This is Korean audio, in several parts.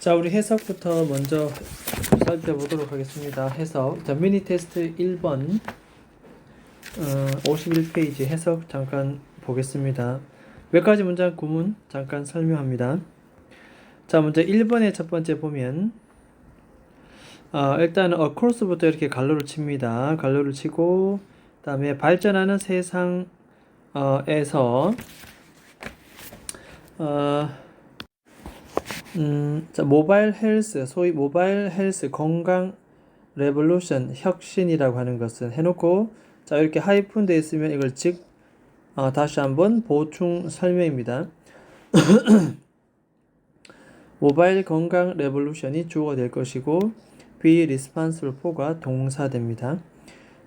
자, 우리 해석부터 먼저 살펴보도록 하겠습니다. 해석. 자, 미니 테스트 1번 51페이지 해석 잠깐 보겠습니다. 몇 가지 문장 구문 잠깐 설명합니다. 자, 먼저 1번의 첫 번째 보면 일단 across부터 이렇게 갈로를 칩니다. 갈로를 치고 그다음에 발전하는 세상에서 자, 모바일 헬스, 소위 모바일 헬스 건강 레볼루션 혁신이라고 하는 것은 해놓고, 자, 이렇게 하이픈 되어 있으면 이걸 다시 한번 보충 설명입니다. 모바일 건강 레볼루션이 주어가 될 것이고, be responsible for가 동사됩니다.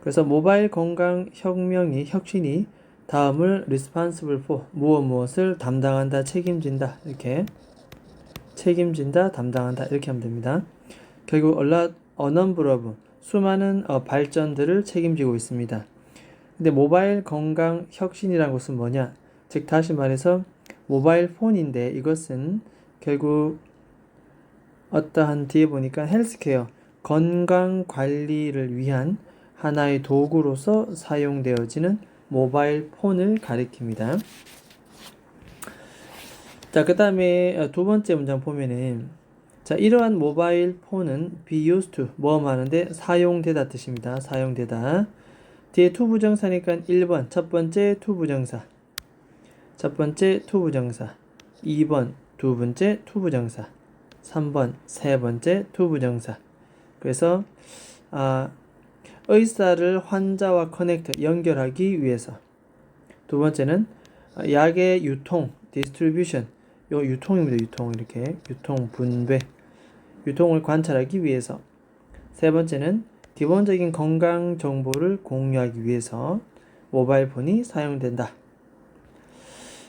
그래서 모바일 건강 혁신이 다음을 responsible for 무엇을 담당한다, 책임진다, 이렇게 책임진다, 담당한다, 이렇게 하면 됩니다. 결국 a number of 수많은 발전들을 책임지고 있습니다. 근데 모바일 건강 혁신이라는 것은 뭐냐? 즉 다시 말해서 모바일 폰인데 이것은 결국 어떠한 뒤에 보니까 헬스케어 건강 관리를 위한 하나의 도구로서 사용되어지는 모바일 폰을 가리킵니다. 자, 그 다음에 두 번째 문장 보면은, 자, 이러한 모바일 폰은 be used to 뭐 하는데 사용되다 뜻입니다. 사용되다. 뒤에 to 부정사니까 1번 첫 번째 to 부정사, 2번 두 번째 to 부정사, 3번 세 번째 to 부정사. 그래서 의사를 환자와 커넥트 연결하기 위해서. 두 번째는 약의 유통 distribution, 요 유통입니다. 유통, 이렇게 유통 분배, 유통을 관찰하기 위해서. 세 번째는 기본적인 건강 정보를 공유하기 위해서 모바일 폰이 사용된다.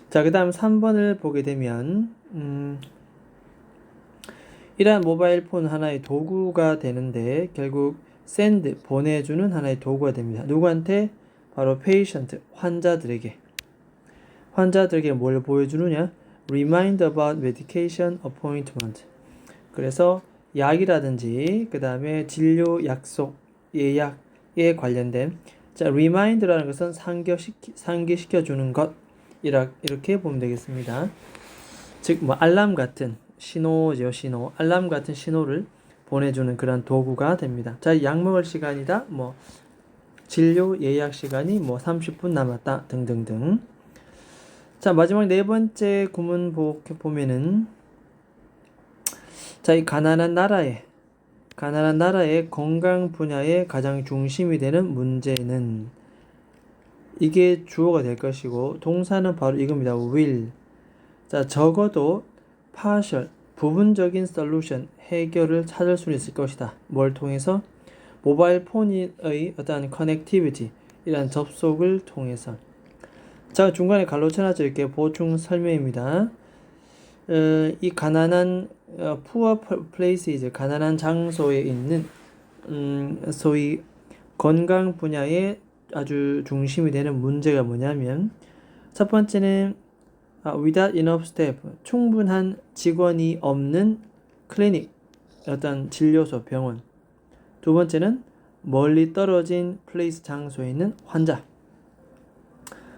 자, 그 다음 3번을 보게 되면 이러한 모바일 폰 하나의 도구가 되는데 결국 send 보내주는 하나의 도구가 됩니다. 누구한테? 바로 patient 환자들에게 뭘 보여주느냐? Remind about medication appointment. 그래서 약이라든지 그 다음에 진료 약속, 예약에 관련된, 자, remind라는 것은 상기시켜 주는 것, 이렇게 보면 되겠습니다. 즉 뭐 알람 같은 신호죠. 알람 같은 신호를 보내주는 그런 도구가 됩니다. 자, 약 먹을 시간이다, 뭐 진료 예약 시간이 뭐 30분 남았다 등등등. 자, 마지막 네 번째 구문 보면은, 자, 이 가난한 나라의 건강 분야의 가장 중심이 되는 문제는, 이게 주어가 될 것이고 동사는 바로 이겁니다. will. 자, 적어도 partial 부분적인 solution 해결을 찾을 수 있을 것이다. 뭘 통해서? 모바일 폰의 어떠한 connectivity 이란 접속을 통해서. 자, 중간에 갈로 쳐놨죠. 이렇게 보충 설명입니다. 이 가난한 poor places, 가난한 장소에 있는 소위 건강 분야의 아주 중심이 되는 문제가 뭐냐면, 첫 번째는 without enough staff, 충분한 직원이 없는 클리닉, 어떤 진료소, 병원. 두 번째는 멀리 떨어진 place, 장소에 있는 환자.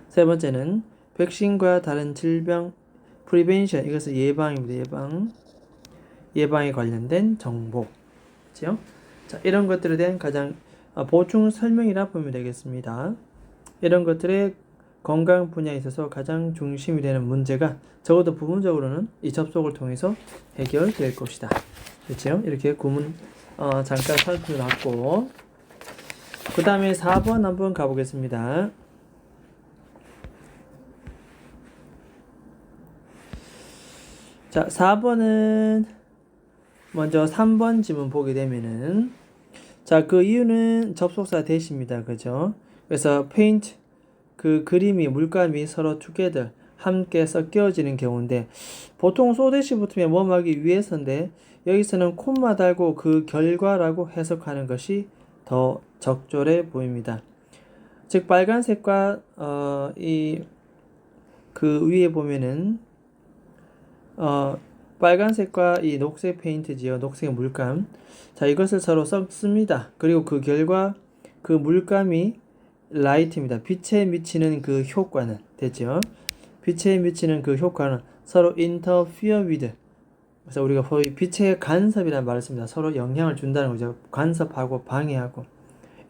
세 번째는 백신과 다른 질병 prevention, 이것은 예방입니다. 예방에 관련된 정보. 그렇죠? 자, 이런 것들에 대한 가장 보충 설명이라 보면 되겠습니다. 이런 것들의 건강 분야에 있어서 가장 중심이 되는 문제가 적어도 부분적으로는 이 접속을 통해서 해결될 것이다. 그렇죠? 이렇게 구문 잠깐 살펴봤고, 그 다음에 4번 한번 가보겠습니다. 자, 4번은 먼저 3번 지문 보게 되면은, 자, 그 이유는 접속사 대시입니다. 그죠? 그래서 paint, 그 그림이, 물감이 서로 together, 함께 섞여지는 경우인데, 보통 소대시 붙으면 뭐 하기 위해서인데, 여기서는 콤마 달고 그 결과라고 해석하는 것이 더 적절해 보입니다. 즉 빨간색과 그 위에 보면은 빨간색과 이 녹색 페인트지요. 녹색 물감. 자, 이것을 서로 섞습니다. 그리고 그 결과 그 물감이 라이트입니다. 빛에 미치는 그 효과는 됐죠. 빛에 미치는 그 효과는 서로 interfere with. 그래서 우리가 소위 빛의 간섭이라는 말을 씁니다. 서로 영향을 준다는 거죠. 간섭하고 방해하고.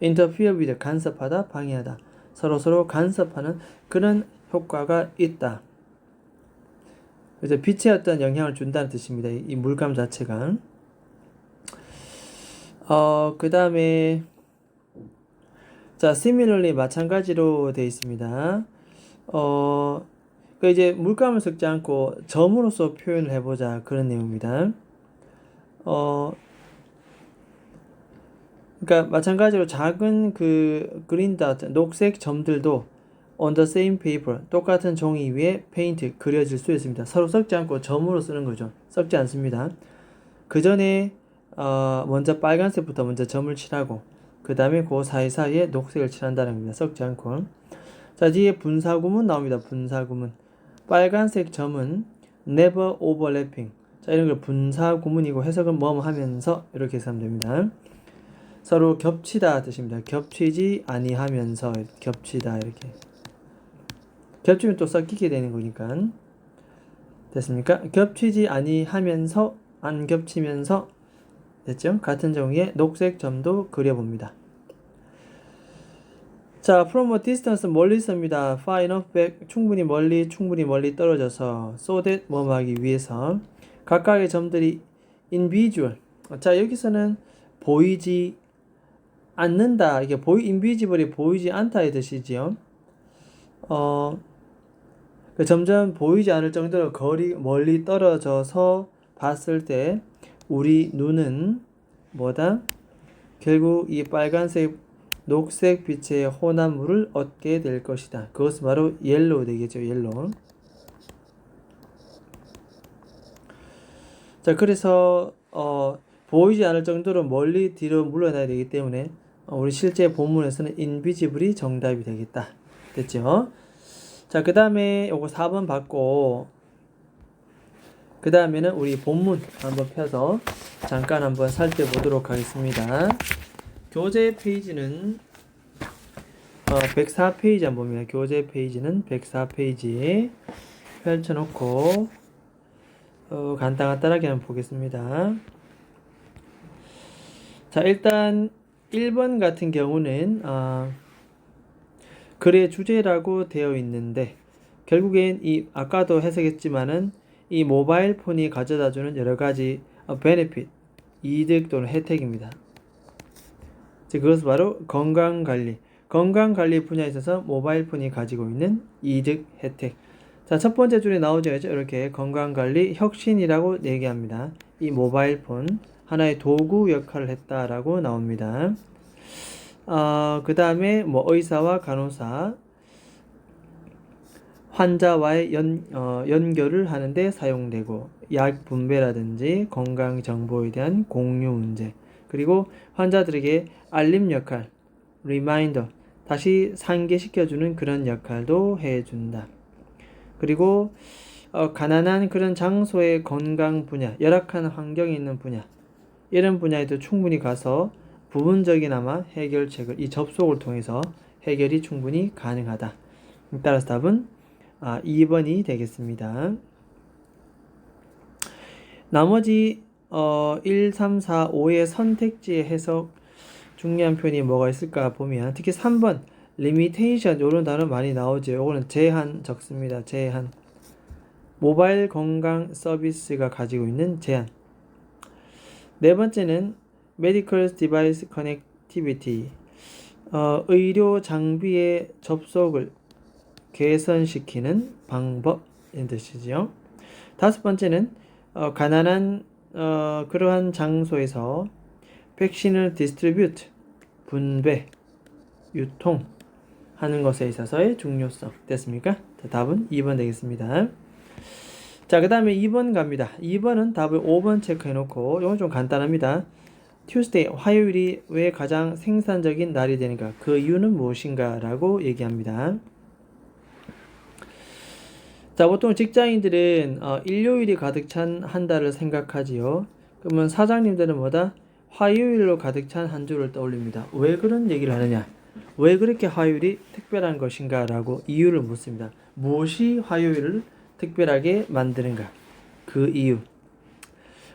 interfere with 간섭하다, 방해하다. 서로 간섭하는 그런 효과가 있다. 그래서 빛에 어떤 영향을 준다는 뜻입니다. 이 물감 자체가. 그 다음에 자, similarly 마찬가지로 되어 있습니다. 이제 물감을 섞지 않고 점으로서 표현을 해보자 그런 내용입니다. 그러니까 마찬가지로 작은 그 그린 dot 녹색 점들도 on the same paper 똑같은 종이 위에 페인트 그려질 수 있습니다. 서로 섞지 않고 점으로 쓰는 거죠. 섞지 않습니다. 그 전에 먼저 빨간색부터 먼저 점을 칠하고 그 다음에 그 사이사이에 녹색을 칠한다는 겁니다. 섞지 않고. 자, 뒤에 분사구문 나옵니다. 분사구문. 빨간색 점은 never overlapping. 자, 이런 걸 분사구문이고 해석은 뭐뭐 하면서 이렇게 해석하면 됩니다. 서로 겹치다 뜻입니다. 겹치지 아니하면서 겹치다 이렇게. 겹치면 또 섞이게 되는 거니까. 됐습니까? 겹치지 아니하면서 안 겹치면서 됐죠? 같은 종이에 녹색 점도 그려봅니다. 자, from a distance 멀리서입니다. far enough back 충분히 멀리 떨어져서 so that 뭐 하기 위해서 각각의 점들이 invisible. 자, 여기서는 보이지 않는다. 이게 invisible이 보이지 않다의 뜻이지요. 점점 보이지 않을 정도로 멀리 떨어져서 봤을 때 우리 눈은 뭐다? 결국 이 빨간색 녹색 빛의 혼합물을 얻게 될 것이다. 그것은 바로 옐로우 되겠죠. 옐로우. 자, 그래서 보이지 않을 정도로 멀리 뒤로 물러나야 되기 때문에 우리 실제 본문에서는 invisible이 정답이 되겠다. 됐죠? 자, 그 다음에 요거 4번 받고 그 다음에는 우리 본문 한번 펴서 잠깐 한번 살펴보도록 하겠습니다. 교재 페이지는 104페이지 한번 봅니다. 교재 페이지는 104페이지 펼쳐놓고 간단하게 한번 보겠습니다. 자, 일단 1번 같은 경우는 글의 주제라고 되어 있는데 결국엔 아까도 해석했지만은 이 모바일 폰이 가져다주는 여러가지 베네핏, 이득 또는 혜택입니다. 그것은 바로 건강관리 분야에 있어서 모바일 폰이 가지고 있는 이득, 혜택. 자, 첫 번째 줄에 나오죠. 이렇게 건강관리 혁신이라고 얘기합니다. 이 모바일 폰 하나의 도구 역할을 했다라고 나옵니다. 그 다음에 의사와 간호사, 환자와의 연결을 하는데 사용되고, 약 분배라든지 건강 정보에 대한 공유 문제, 그리고 환자들에게 알림 역할, 리마인더, 다시 상기시켜주는 그런 역할도 해준다. 그리고 가난한 그런 장소의 건강 분야, 열악한 환경에 있는 분야, 이런 분야에도 충분히 가서 부분적이나마 해결책을 이 접속을 통해서 해결이 충분히 가능하다. 따라서 답은 2번이 되겠습니다. 나머지 1, 3, 4, 5의 선택지의 해석 중요한 표현이 뭐가 있을까 보면 특히 3번 limitation 이런 단어 많이 나오죠. 이거는 제한 적습니다. 제한. 모바일 건강 서비스가 가지고 있는 제한. 네 번째는 medical device connectivity. 의료 장비의 접속을 개선시키는 방법인 뜻이죠. 다섯 번째는 가난한 그러한 장소에서 백신을 distribute, 분배, 유통하는 것에 있어서의 중요성. 됐습니까? 자, 답은 2번 되겠습니다. 자, 그 다음에 2번 갑니다. 2번은 답을 5번 체크해놓고 이건 좀 간단합니다. Tuesday, 화요일이 왜 가장 생산적인 날이 되는가? 그 이유는 무엇인가? 라고 얘기합니다. 자, 보통 직장인들은 일요일이 가득 찬 한 달을 생각하지요. 그러면 사장님들은 뭐다? 화요일로 가득 찬 한 주를 떠올립니다. 왜 그런 얘기를 하느냐? 왜 그렇게 화요일이 특별한 것인가? 라고 이유를 묻습니다. 무엇이 화요일을 특별하게 만드는가? 그 이유.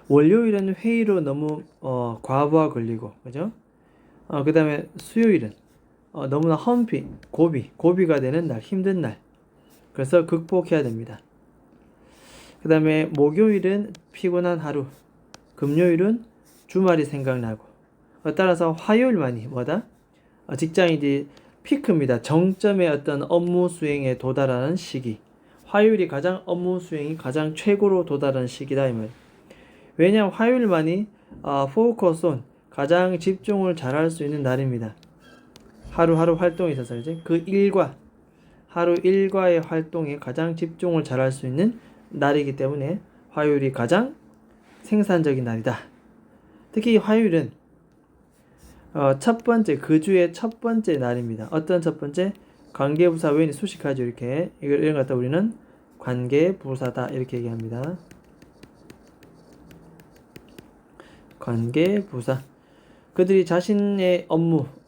월요일은 회의로 너무 과부하 걸리고, 그죠? 그 다음에 수요일은 너무나 고비가 되는 날, 힘든 날. 그래서 극복해야 됩니다. 그 다음에 목요일은 피곤한 하루, 금요일은 주말이 생각나고, 따라서 화요일만이 뭐다? 직장인들이 피크입니다. 정점의 어떤 업무 수행에 도달하는 시기. 화요일이 가장 업무 수행이 가장 최고로 도달하는 시기다 이 말. 왜냐하면 화요일만이 포커스 온 가장 집중을 잘할 수 있는 날입니다. 하루하루 활동에 있어서 이제 그 하루 일과의 활동에 가장 집중을 잘할 수 있는 날이기 때문에 화요일이 가장 생산적인 날이다. 특히 화요일은 첫 번째, 그 주의 첫 번째 날입니다. 어떤 첫 번째? 관계부사 외인이 수식하죠. 이렇게 이런 것 갖다 우리는 관계부사다 이렇게 얘기합니다. 관계부사. 그들이 자신의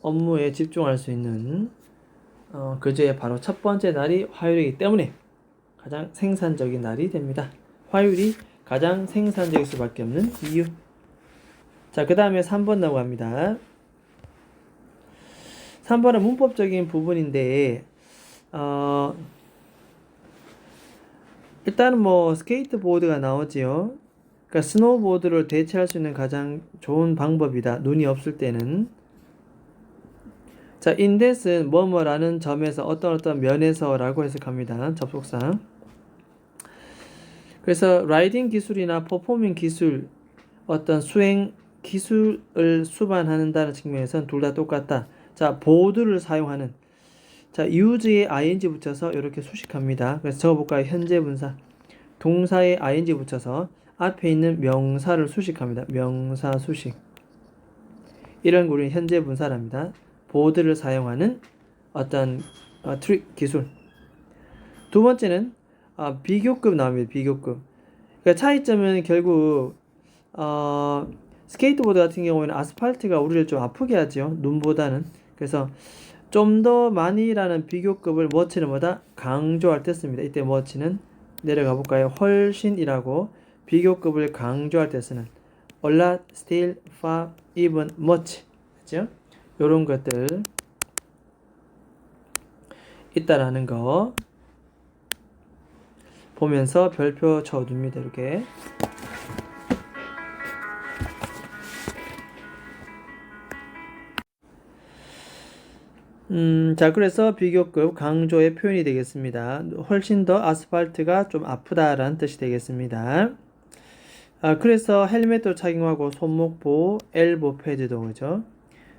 업무에 집중할 수 있는 그 주의 바로 첫 번째 날이 화요일이기 때문에 가장 생산적인 날이 됩니다. 화요일이 가장 생산적일 수밖에 없는 이유. 자, 그 다음에 3번 넘어갑니다. 3번은 문법적인 부분인데 일단은 뭐 스케이트보드가 나오지요. 그러니까 스노우보드를 대체할 수 있는 가장 좋은 방법이다. 눈이 없을 때는. 자, 인댓은 뭐뭐라는 점에서 어떤 면에서라고 해석합니다. 접속상. 그래서 라이딩 기술이나 퍼포밍 기술, 어떤 수행 기술을 수반한다는 측면에서는 둘 다 똑같다. 자, 보드를 사용하는. 자, use에 ing 붙여서 이렇게 수식합니다. 그래서 적어볼까요? 현재 분사. 동사에 ing 붙여서 앞에 있는 명사를 수식합니다. 명사 수식. 이런 거 우리는 현재 분사랍니다. 보드를 사용하는 어떤 트릭 기술. 두 번째는 비교급 나옵니다. 비교급. 그러니까 차이점은 결국 스케이트보드 같은 경우에는 아스팔트가 우리를 좀 아프게 하죠. 눈보다는. 그래서 좀 더 많이라는 비교급을 머치는 뭐다? 강조할 때 씁니다. 이때 머치는 내려가 볼까요? 훨씬이라고 비교급을 강조할 때 쓰는 a lot, still, far, even, much. 그죠? 요런 것들 있다라는 거 보면서 별표 쳐줍니다. 이렇게. 자, 그래서 비교급 강조의 표현이 되겠습니다. 훨씬 더 아스팔트가 좀 아프다라는 뜻이 되겠습니다. 그래서 헬멧도 착용하고 손목 보호, 엘보 패드도 그죠?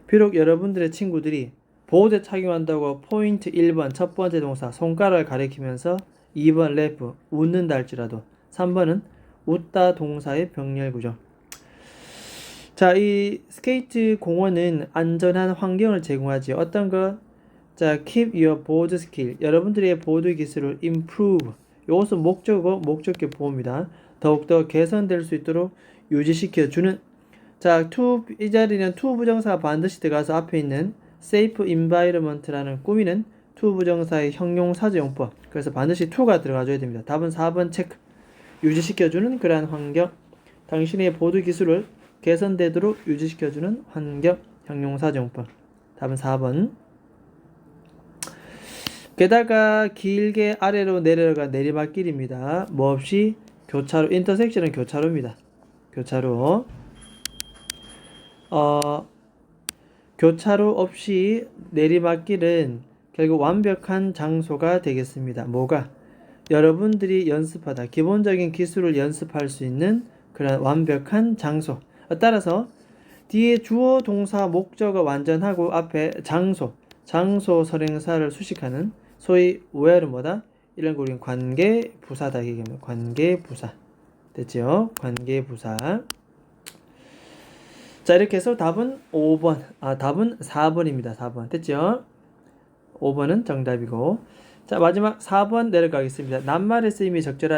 비록 여러분들의 친구들이 보호대 착용한다고 포인트 1번 첫 번째 동사 손가락을 가리키면서 2번 래프 웃는다 할지라도 3번은 웃다 동사의 병렬 구조. 자, 이 스케이트 공원은 안전한 환경을 제공하지. 어떤 것? 자, keep your board skill. 여러분들의 보드 기술을 improve. 이것은 목적어, 목적격 보호입니다. 더욱더 개선될 수 있도록 유지시켜주는. 자, 이 자리는 to 부정사가 반드시 들어가서 앞에 있는 safe environment라는 꾸미는 to 부정사의 형용사조용법. 그래서 반드시 to가 들어가줘야 됩니다. 답은 4번 체크. 유지시켜주는 그러한 환경. 당신의 보드 기술을 개선되도록 유지시켜주는 환경. 형용사조용법. 답은 4번. 게다가 길게 아래로 내려가 내리막길입니다. 뭐 없이 교차로, 인터섹션은 교차로입니다. 교차로. 교차로 없이 내리막길은 결국 완벽한 장소가 되겠습니다. 뭐가? 여러분들이 연습하다 기본적인 기술을 연습할 수 있는 그런 완벽한 장소. 따라서 뒤에 주어 동사 목적어 완전하고 앞에 장소 설행사를 수식하는 소위 where는 뭐다? 이런 거 우리는 관계부사다 얘기합니다. 관계부사. 됐죠? 관계부사. 자, 이렇게 해서 답은 5번. 답은 4번입니다. 4번. 됐죠? 5번은 정답이고. 자, 마지막 4번 내려가겠습니다. 낱말의 쓰임이 적절한